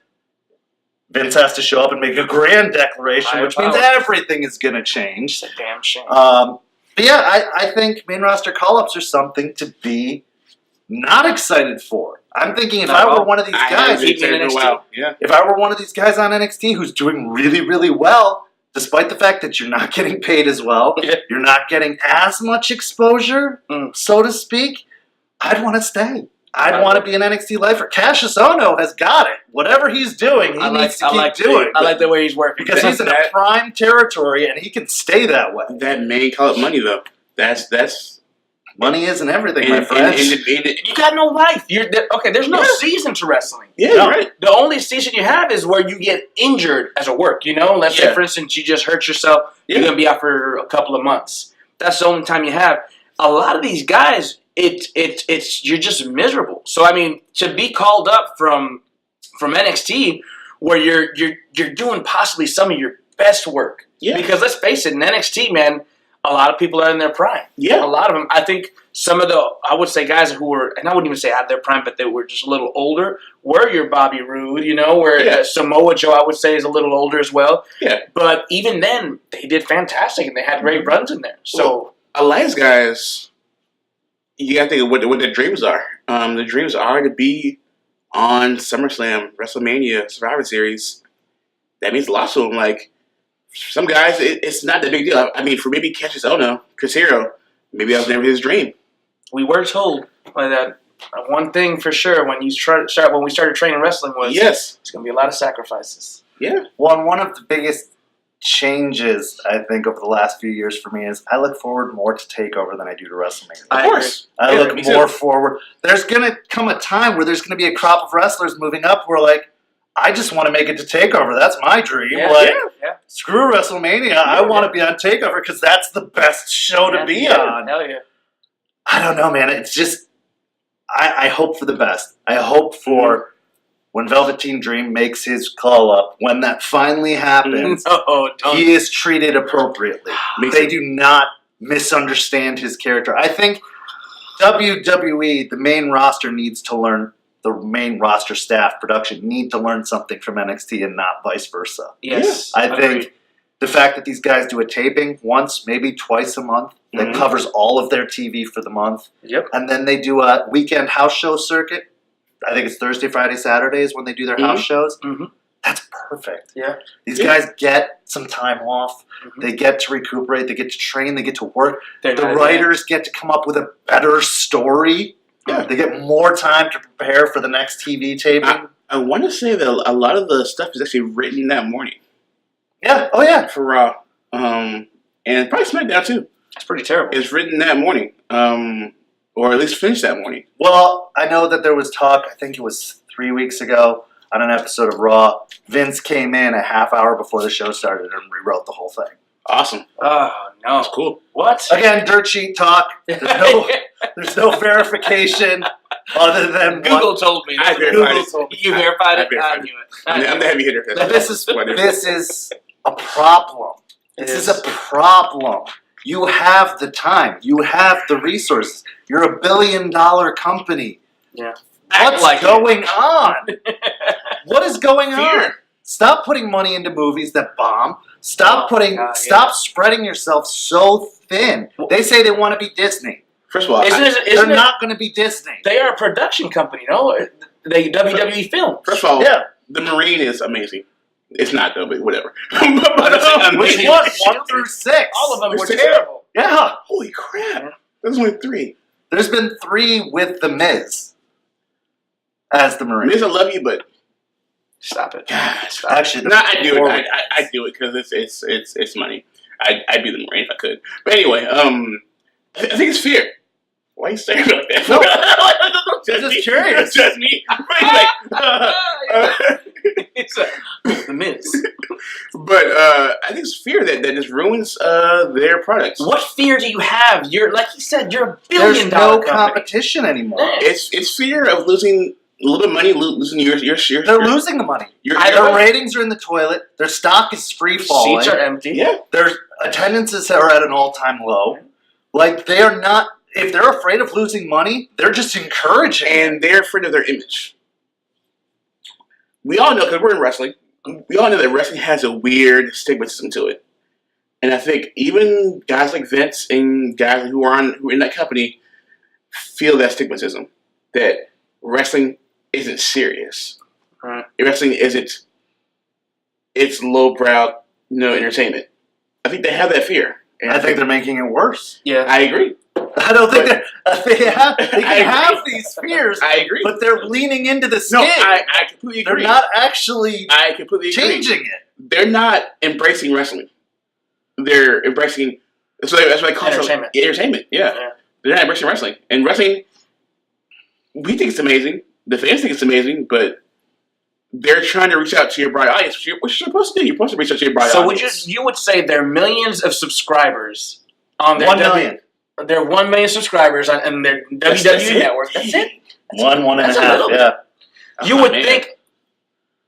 Vince has to show up and make a grand declaration, which means everything is going to change. It's a damn shame. But yeah, I think main roster call-ups are something to be not excited for. I'm thinking if I were one of these guys, if I were one of these guys on NXT who's doing really, really well, despite the fact that you're not getting paid as well, you're not getting as much exposure, so to speak, I'd want to stay. I'd want to be an NXT lifer. Cassius Ohno has got it. Whatever he's doing, he needs to keep doing. I like the way he's working. Because he's in a prime territory and he can stay that way. That main call-up money, though, that's money isn't everything, my friend. You got no life. There's no season to wrestling. Yeah, right. The only season you have is where you get injured as a work, Let's say, for instance, you just hurt yourself. You're going to be out for a couple of months. That's the only time you have. A lot of these guys, you're just miserable. So, I mean, to be called up from NXT where you're doing possibly some of your best work. Yeah. Because let's face it, in NXT, man, a lot of people are in their prime. Yeah. A lot of them. I think some of I would say guys who were, and I wouldn't even say out of their prime, but they were just a little older, were your Bobby Roode, where Samoa Joe, I would say, is a little older as well. Yeah. But even then, they did fantastic, and they had great runs in there. So, Alliance guys, you got to think of what their dreams are. The dreams are to be on SummerSlam, WrestleMania, Survivor Series. That means a lot to them. Like, some guys, it's not that big deal. I mean, for maybe Cassius Ohno, Chris Hero, maybe that was never his dream. We were told by that one thing for sure when we started training wrestling was it's going to be a lot of sacrifices. Yeah. Well, and one of the biggest changes, I think, over the last few years for me is I look forward more to TakeOver than I do to WrestleMania. Of course. I look more forward. There's going to come a time where there's going to be a crop of wrestlers moving up who are like, I just want to make it to TakeOver. That's my dream. Screw WrestleMania. I want to be on TakeOver because that's the best show to be on. Hell yeah. I don't know, man. It's just, I hope for the best. I hope for when Velveteen Dream makes his call up, when that finally happens, he is treated appropriately. They do not misunderstand his character. I think WWE, the main roster, needs to learn the main roster staff production need to learn something from NXT and not vice versa. Yes, I agreed. think the fact that these guys do a taping once, maybe twice a month, that covers all of their TV for the month. Yep. And then they do a weekend house show circuit. I think it's Thursday, Friday, Saturdays when they do their house shows. That's perfect. Yeah. These guys get some time off. They get to recuperate. They get to train. They get to work. The writers get to come up with a better story. Yeah. They get more time to prepare for the next TV taping. I want to say that a lot of the stuff is actually written that morning. Yeah. Oh, yeah. For Raw. And probably SmackDown, too. That's pretty terrible. It's written that morning. Or at least finished that morning. Well, I know that there was talk, I think it was 3 weeks ago, on an episode of Raw. Vince came in a half hour before the show started and rewrote the whole thing. Awesome. Oh, no. That's cool. What? Again, dirt sheet talk. There's no verification other than Google told me. I verified Google it. told me. You verified I it? verified I it. knew it. I'm the heavy hitter. This is a problem. This is a problem. You have the time. You have the resources. You're a $1 billion company. Yeah. What's going on? What is going Fear. on? Stop putting money into movies that bomb. Stop spreading yourself so thin. They say they want to be Disney. First of all, They're not going to be Disney. They are a production company, no? They WWE film. First of all, Yeah. the Marine is amazing. It's not though, but whatever. Which one? 1 through 6. All of them There's were 6 terrible. Yeah. Holy crap! There's only 3. There's been 3 with The Miz as the Marine. Miz, I love you, but Stop it. God, Stop. Actually, no, I do it. I do it because it's money. I'd be the Marine if I could. But anyway, I think it's fear. Why are you saying like that? No. Don't judge Just me. curious. Don't judge me. It's The Miz. But I think it's fear that just ruins their products. What fear do you have? You're like you said, you're $1 there's billion no company. competition anymore. Yeah. It's fear of losing a little bit of money, losing your They're losing the money. Their ratings are in the toilet. Their stock is free falling. Seats are empty. Yeah. Their attendances are at an all-time low. Like, they are not... If they're afraid of losing money, they're just encouraging it. And they're afraid of their image. We all know, because we're in wrestling, we all know that wrestling has a weird stigmatism to it. And I think even guys like Vince and guys who are in that company feel that stigmatism. That wrestling isn't serious. Right. Wrestling isn't... It's lowbrow, entertainment. I think they have that fear. And I think they're making it worse. Yeah. I agree. I don't think they have these fears, I agree. but they're leaning into the No, skin. I completely agree. They're not actually I completely agree. changing it. They're not embracing wrestling. They're embracing... So that's what I call Entertainment. Entertainment, yeah. They're not embracing wrestling. And wrestling, we think it's amazing. The fans think it's amazing, but they're trying to reach out to your broad audience. What you're supposed to do, you're supposed to reach out to your broad So audience. you would say there are millions of subscribers on their 1 million. There are 1 million subscribers on their That's WWE it. network. That's it. 1.5. That's a little bit. Yeah. You would man. think,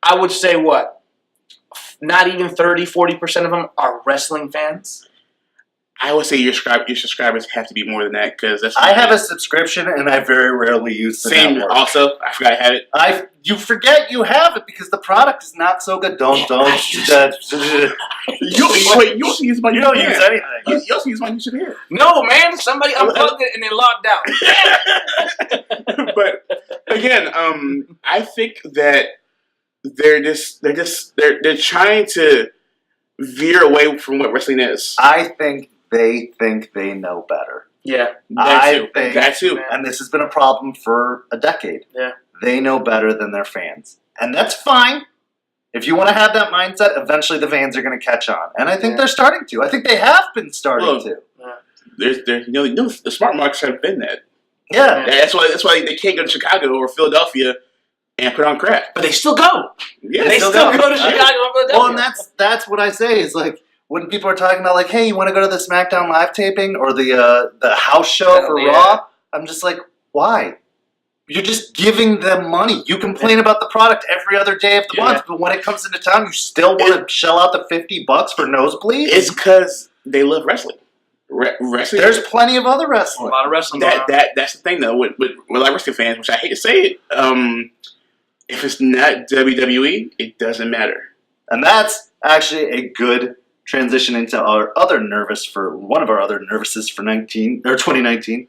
I would say what? Not even 30, 40% of them are wrestling fans? I would say your subscribers have to be more than that, because that's... I have a subscription, and I very rarely use the Same, network. also, I forgot I had it. You forget you have it because the product is not so good. Don't. You also use money. You don't use anything. You also use money you should hear. No, man. Somebody unplugged it and then logged out. But again, I think that they're trying to veer away from what wrestling is. I think they know better. Yeah. That too. And this has been a problem for a decade. Yeah. They know better than their fans. And that's fine. If you want to have that mindset, eventually the fans are going to catch on. And I think they're starting to. I think they have been starting to. There's the smart marks have been that. Yeah. That's why they can't go to Chicago or Philadelphia and put on crap. But they still go. Yeah, They still go to Chicago and Philadelphia. Well, and that's what I say is like, when people are talking about like, hey, you want to go to the SmackDown live taping or the house show for Raw? I'm just like, why? You're just giving them money. You complain about the product every other day of the month, but when it comes into town, you still want to shell out the $50 for nosebleeds? It's because they love wrestling. Wrestling. There's plenty of other A wrestling. lot of wrestling. going on. That's the thing though with like wrestling fans, which I hate to say it. If it's not WWE, it doesn't matter. And that's actually a good transition into one of our other nervouses for 2019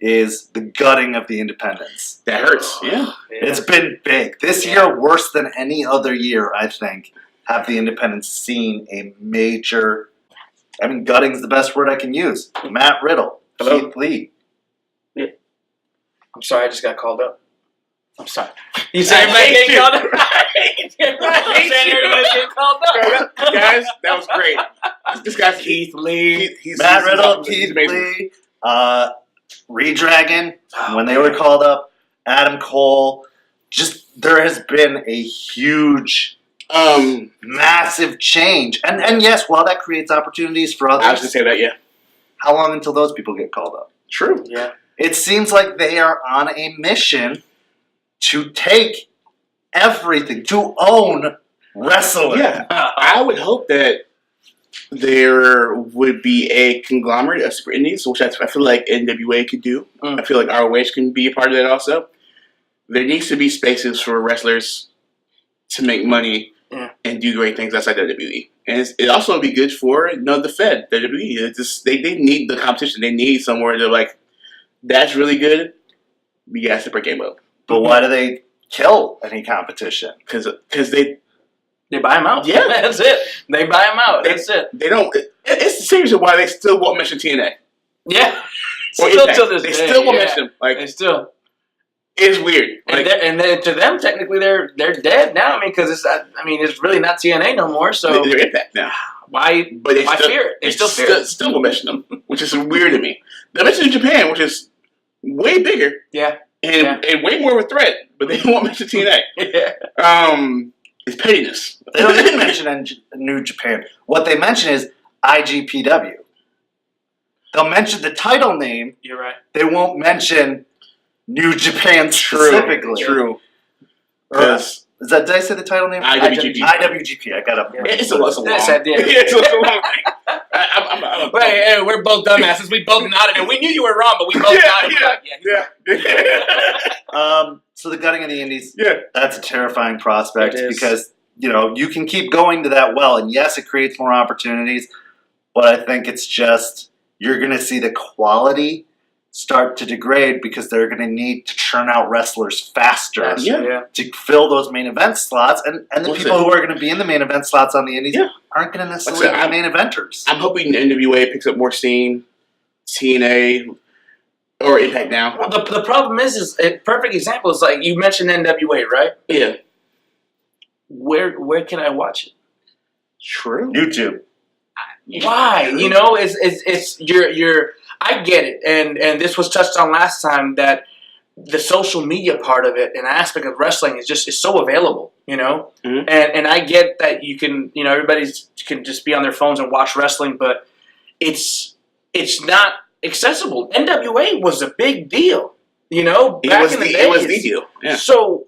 is the gutting of the independents. That hurts. Yeah. It's been big. This year, worse than any other year, I think, have the independents seen a major... I mean, gutting's the best word I can use. Matt Riddle. Hello? Keith Lee. I'm sorry, I just got called up. I'm sorry. You said everybody getting called up? Everybody's getting called up. Guys, that was great. This guy's Keith Lee. Matt Riddle, Keith Lee, Redragon, when they were called up, Adam Cole. Just, there has been a huge, massive change. And yes, while that creates opportunities for others. I was going to say that, yeah. How long until those people get called up? True. Yeah. It seems like they are on a mission to take everything, to own wrestling. Yeah. I would hope that there would be a conglomerate of super indies, which I feel like NWA could do. I feel like ROH can be a part of that also. There needs to be spaces for wrestlers to make money and do great things outside WWE. And it also would be good for the Fed, the WWE. It's just, they need the competition. They need somewhere to like, that's really good. We got a separate game up. But why do they kill any competition? Because they buy them out. Yeah. That's it. They buy them out. That's it. They don't. It's the same reason why they still won't mention TNA. Yeah. Or Still Impact. to this They day, still won't mention them. Like They still. it's weird. Like, And then to them, technically, they're dead now. I mean, because it's really not TNA no more. So they're Impact now. why fear it? They still fear it. Still won't mention them, which is weird to me. They mentioned Japan, which is way bigger. Yeah. And way more of a threat, but they won't mention TNA. Yeah. It's pettiness. They don't even mention New Japan. What they mention is IGPW. They'll mention the title name. You're right. They won't mention New Japan specifically. True. Did I say the title name? IWGP. IWGP. I got up. Yeah. It's a long. That's that deal. It's a long thing. I'm Hey, we're both dumbasses. We both nodded, and we knew you were wrong, but we both nodded. So the gutting of the indies, Yeah. that's a terrifying prospect It is. because, you can keep going to that well, and yes, it creates more opportunities, but I think it's just, you're going to see the quality start to degrade because they're going to need to churn out wrestlers faster Yeah. to fill those main event slots, and the people who are going to be in the main event slots on the indies aren't going to necessarily be main eventers. I'm hoping NWA picks up more steam, TNA, or Impact now. Well, the problem is a perfect example is like you mentioned NWA, right? Yeah. Where can I watch it? True. YouTube. Why? It's you're. I get it, and this was touched on last time that the social media part of it, an aspect of wrestling, is so available. Mm-hmm. And I get that you can everybody can just be on their phones and watch wrestling, but it's not accessible. NWA was a big deal, back in the days. It was the deal. Yeah. So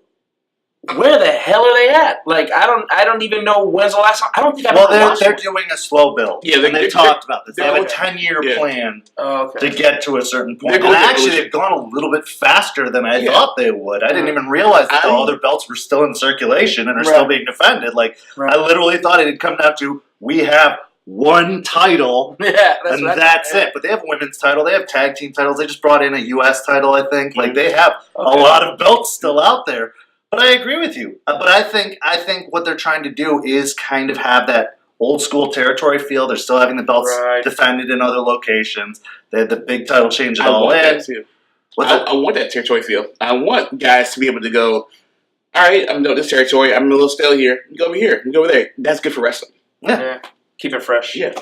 where the hell are they at? Like I don't even know when's the last time. I don't think I've ever watched They're one. doing a slow build. Yeah, they've talked about this. They have a they're- 10-year plan Oh, okay. to get to a certain point. They're And going to actually, evolution. they've gone a little bit faster than I Yeah. thought they would. I didn't even realize that the other belts were still in circulation and are still being defended. Like, Right. I literally thought it had come down to, we have one title, Yeah, and that's it. But they have a women's title. They have tag team titles. They just brought in a U.S. title, I think. Like, they have a lot of belts still out there. But I agree with you. But I think what they're trying to do is kind of have that old school territory feel. They're still having the belts defended in other locations. They had the big title change it all in. That too. I want that territory feel. I want guys to be able to go, all right, I'm doing this territory. I'm a little stale here. You go over here. You go over there. That's good for wrestling. Yeah. Keep it fresh. Yeah.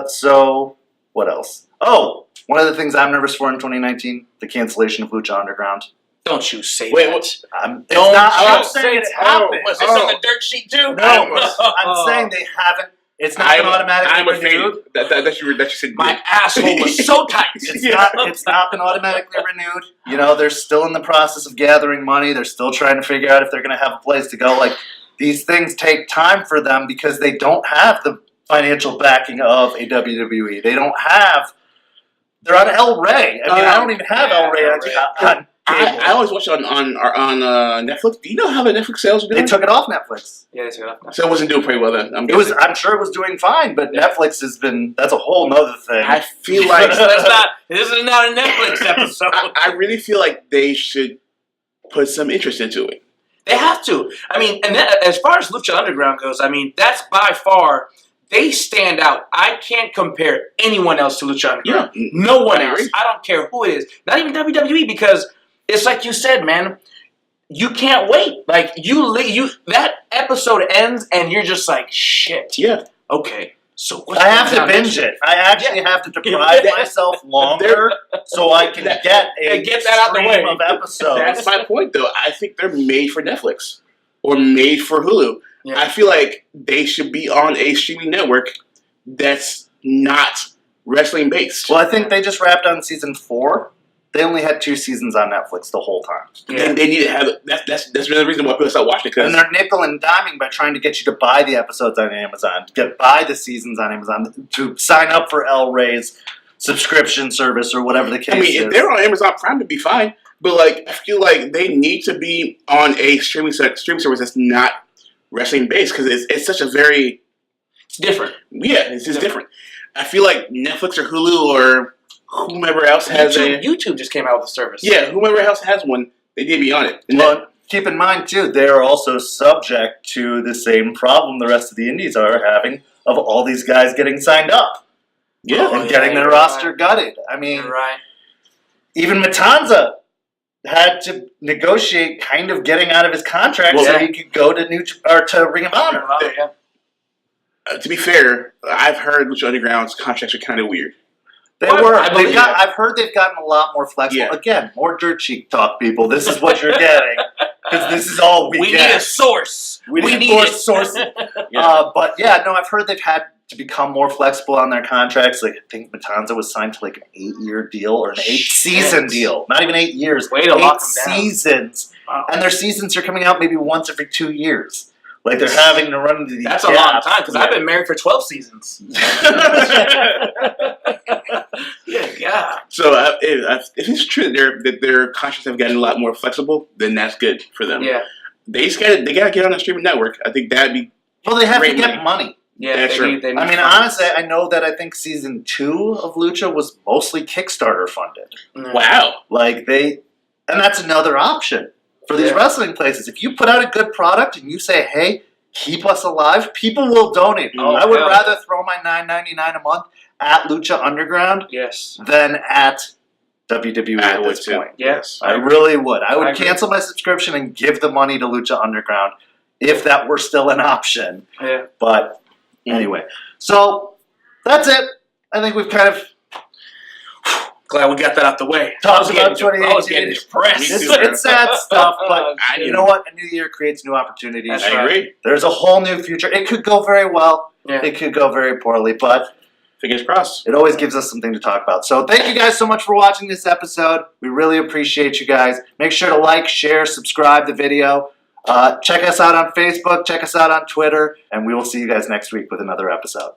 So what else? Oh, one of the things I'm nervous for in 2019, the cancellation of Lucha Underground. Don't you say Wait, that. what? I'm Don't not you saying say it's that. happened. Was this on the dirt sheet too? No, I'm saying they haven't. It's not been automatically I'm renewed. afraid that you said My asshole was so tight. It's not been automatically renewed. They're still in the process of gathering money. They're still trying to figure out if they're going to have a place to go. Like, these things take time for them because they don't have the financial backing of a WWE. They don't have. They're on El Rey. I mean, I don't even have El Rey on cable. I always watch it on Netflix. Do you know how the Netflix sales are doing? They took it off Netflix. Yeah, they took it off. So it wasn't doing pretty well then. I'm sure it was doing fine, but Netflix has been. That's a whole nother thing. I feel like This is not a Netflix episode. I really feel like they should put some interest into it. They have to. I mean, and that, as far as Lucha Underground goes, I mean, that's by far, they stand out. I can't compare anyone else to Lucha Underground. Yeah. No one I else. agree. I don't care who it is. Not even WWE, because it's like you said, man. You can't wait. Like, you that episode ends, and you're just like, shit. Yeah. Okay. So what's I have to going down binge next? it. I actually have to deprive myself longer so I can get that out the way. stream of episodes. That's my point, though. I think they're made for Netflix or made for Hulu. Yeah. I feel like they should be on a streaming network that's not wrestling based. Well, I think they just wrapped on season 4. They only had 2 seasons on Netflix the whole time. Yeah. And they need to have that's another reason why people start watching it. And Because they're nickel and diming by trying to get you to buy the episodes on Amazon, buy the seasons on Amazon, to sign up for El Rey's subscription service or whatever the case I mean, is. if they're on Amazon Prime, it'd be fine. But like, I feel like they need to be on a streaming service that's not wrestling based because it's such a very It's different. it's just different. I feel like Netflix or Hulu or whomever else has YouTube just came out with a service. whomever else has one, they need to be on it. And Well, keep in mind, too, they are also subject to the same problem the rest of the indies are having of all these guys getting signed up and getting their roster gutted. I mean, You're right. even Matanza had to negotiate kind of getting out of his contract so he could go to to Ring of Honor. to be fair, I've heard Lucha Underground's contracts are kind of weird. I've heard they've gotten a lot more flexible. Yeah. Again, more dirt sheet talk, people. This is what you're getting because this is all we We get. need a source. We need more sources. But yeah, no, I've heard they've had to become more flexible on their contracts. Like I think Matanza was signed to like an 8-year deal or an 8-season deal. Not even 8 years. Way to 8 lock them down. seasons. Wow. And their seasons are coming out maybe once every 2 years. Like they're having to run into these That's a long time because I've been married for 12 seasons. Yeah. So if it's true that their contracts have gotten a lot more flexible, then that's good for them. Yeah. They gotta get on the streaming network. I think that'd be Well, they have to Great get money. Yeah. That's true. They need I mean, funds. honestly, I know that I think season 2 of Lucha was mostly Kickstarter funded. Yeah. wow. Like and that's another option for these wrestling places. If you put out a good product and you say, "Hey, keep us alive," people will donate. Oh, I would hell. rather throw my $9.99 a month at Lucha Underground Yes. than at WWE I at would this too. point. Yes. I really would. I would I agree. cancel my subscription and give the money to Lucha Underground if that were still an option. Yeah. But anyway, so that's it. I think we've kind of Glad we got that out the way. talked about I was 2018. getting depressed. It's sad stuff, but Oh, you know what? A new year creates new opportunities. That's I right. agree. There's a whole new future. It could go very well. Yeah. It could go very poorly, but Fingers crossed. it always gives us something to talk about. So thank you guys so much for watching this episode. We really appreciate you guys. Make sure to like, share, subscribe the video. Check us out on Facebook. Check us out on Twitter. And we will see you guys next week with another episode.